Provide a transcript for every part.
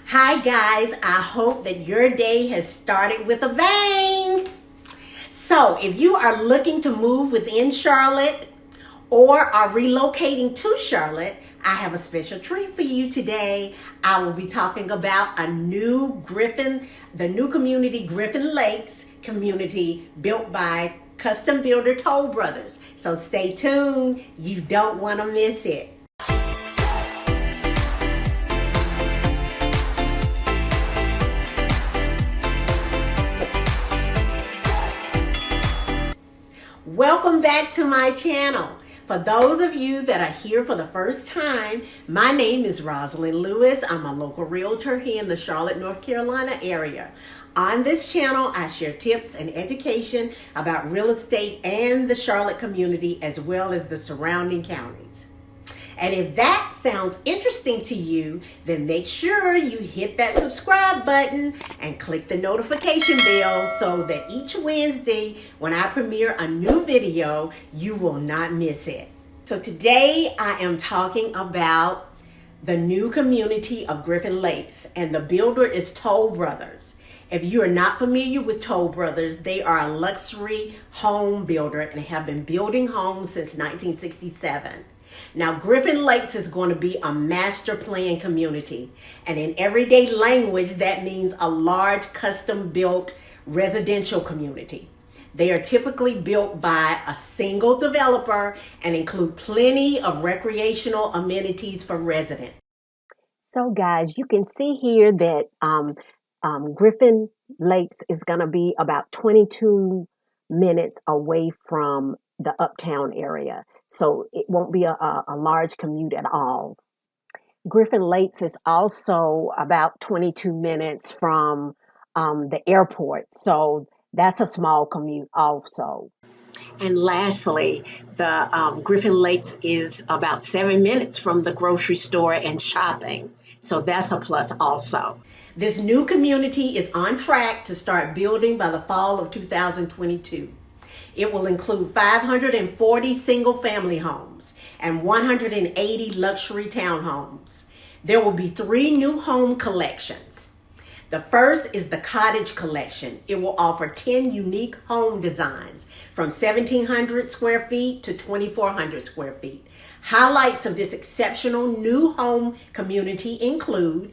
Hi guys, I hope that your day has started with a bang. So if you are looking to move within Charlotte or are relocating to Charlotte, I have a special treat for you today. I will be talking about a new Griffin, the new community, Griffin Lakes community built by custom builder Toll Brothers. So stay tuned, you don't want to miss it. Welcome back to my channel. For those of you that are here for the first time, my name is Rosalind Lewis. I'm a local realtor here in the Charlotte, North Carolina area. On this channel, I share tips and education about real estate and the Charlotte community, as well as the surrounding counties. And if that sounds interesting to you, then make sure you hit that subscribe button and click the notification bell so that each Wednesday when I premiere a new video, you will not miss it. So today I am talking about the new community of Griffin Lakes, and the builder is Toll Brothers. If you are not familiar with Toll Brothers, they are a luxury home builder and have been building homes since 1967. Now, Griffin Lakes is going to be a master plan community, and in everyday language, that means a large custom-built residential community. They are typically built by a single developer and include plenty of recreational amenities for residents. So, guys, you can see here that Griffin Lakes is going to be about 22 minutes away from the uptown area. So it won't be a large commute at all. Griffin Lakes is also about 22 minutes from the airport. So that's a small commute also. And lastly, the Griffin Lakes is about 7 minutes from the grocery store and shopping. So that's a plus also. This new community is on track to start building by the fall of 2022. It will include 540 single-family homes and 180 luxury townhomes. There will be 3 new home collections. The first is the Cottage Collection. It will offer 10 unique home designs from 1,700 square feet to 2,400 square feet. Highlights of this exceptional new home community include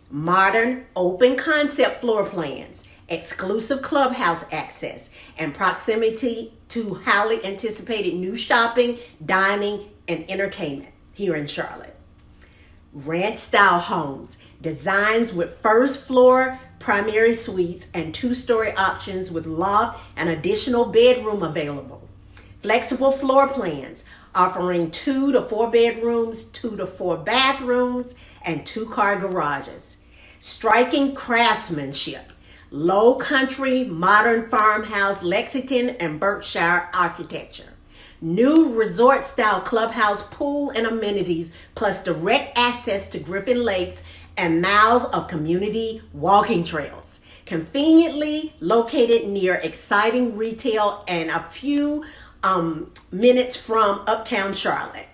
modern open concept floor plans, exclusive clubhouse access, and proximity to highly anticipated new shopping, dining, and entertainment here in Charlotte. Ranch-style homes, designs with first floor primary suites and 2-story options with loft and additional bedroom available. Flexible floor plans, offering 2 to 4 bedrooms, 2 to 4 bathrooms, and 2-car garages. Striking craftsmanship, low country, modern farmhouse, Lexington and Berkshire architecture. New resort style clubhouse, pool and amenities, plus direct access to Griffin Lakes and miles of community walking trails. Conveniently located near exciting retail and a few minutes from uptown Charlotte.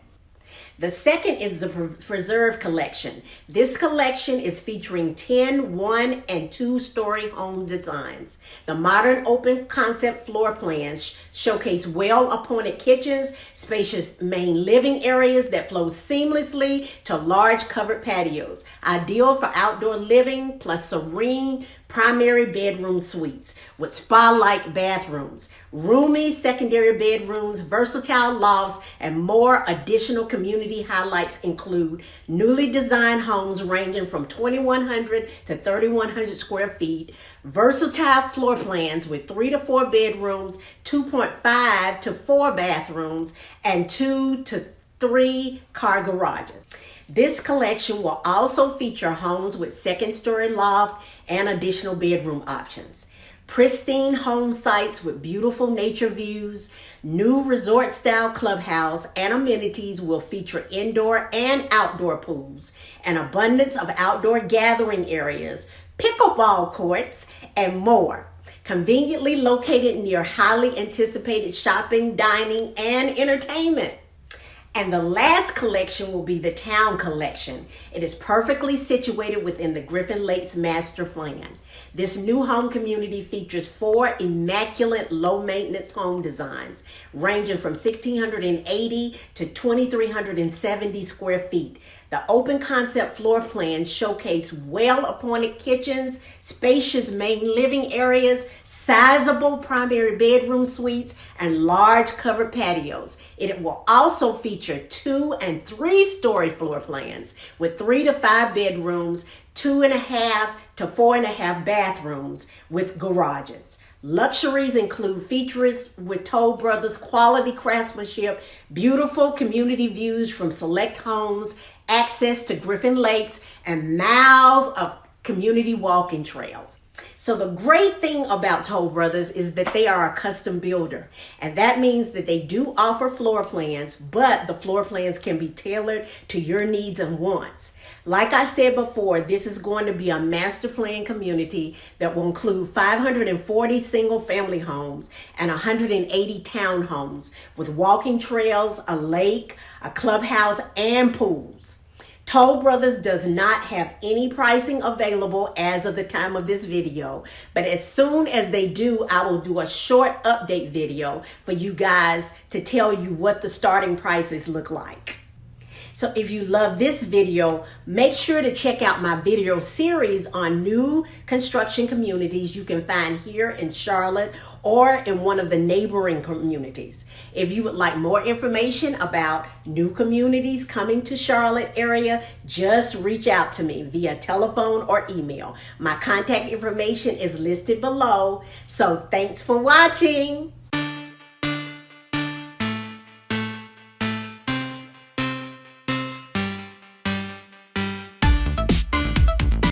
The second is the Preserve Collection. This collection is featuring 10 1- and 2-story home designs. The modern open concept floor plans showcase well-appointed kitchens, spacious main living areas that flow seamlessly to large covered patios, ideal for outdoor living, plus serene primary bedroom suites with spa-like bathrooms, roomy secondary bedrooms, versatile lofts, and more. Additional community highlights include newly designed homes ranging from 2,100 to 3,100 square feet, versatile floor plans with 3 to 4 bedrooms, 2.5 to 4 bathrooms, and 2 to 3 car garages. This collection will also feature homes with 2nd-story loft and additional bedroom options. Pristine home sites with beautiful nature views, new resort-style clubhouse and amenities will feature indoor and outdoor pools, an abundance of outdoor gathering areas, pickleball courts, and more. Conveniently located near highly anticipated shopping, dining, and entertainment. And the last collection will be the Town Collection. It is perfectly situated within the Griffin Lakes Master Plan. This new home community features 4 immaculate low-maintenance home designs ranging from 1,680 to 2,370 square feet. The open concept floor plans showcase well-appointed kitchens, spacious main living areas, sizable primary bedroom suites, and large covered patios. It will also feature 2- and 3-story floor plans with 3 to 5 bedrooms, 2.5 to 4.5 bathrooms with garages. Luxuries include features with Toll Brothers quality craftsmanship, beautiful community views from select homes, access to Griffin Lakes, and miles of community walking trails. So the great thing about Toll Brothers is that they are a custom builder. And that means that they do offer floor plans, but the floor plans can be tailored to your needs and wants. Like I said before, this is going to be a master plan community that will include 540 single family homes and 180 townhomes with walking trails, a lake, a clubhouse, and pools. Toll Brothers does not have any pricing available as of the time of this video, but as soon as they do, I will do a short update video for you guys to tell you what the starting prices look like. So if you love this video, make sure to check out my video series on new construction communities you can find here in Charlotte or in one of the neighboring communities. If you would like more information about new communities coming to Charlotte area, just reach out to me via telephone or email. My contact information is listed below. So thanks for watching.